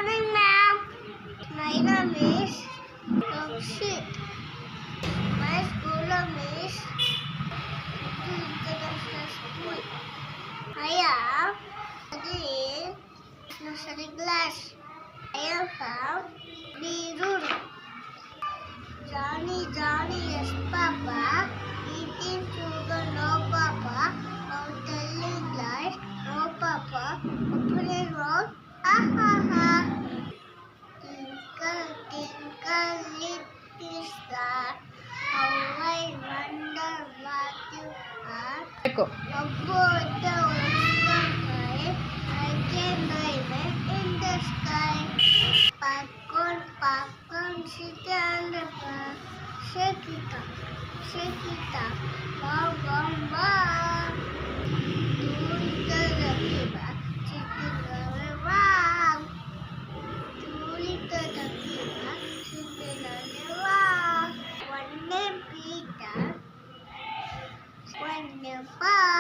morning, ma'am. My name is Rakshit. My school name is International School. I am studying nursery class. I am from Birur. Johnny, Johnny, yes, Papa. Eating sugar, no, Papa. No telling lies, no, Papa. Opening mouth, ha, ha, ha. Twinkle, twinkle, little star, how I wonder what you are. Above the sky, I can dive in the sky. Popcorn, sit on the bar. Shake it up, bam, bam, bam. Twinkle the river, sitting on the rock. Twinkle the river, sitting on the rock. One name Peter, one name Paul.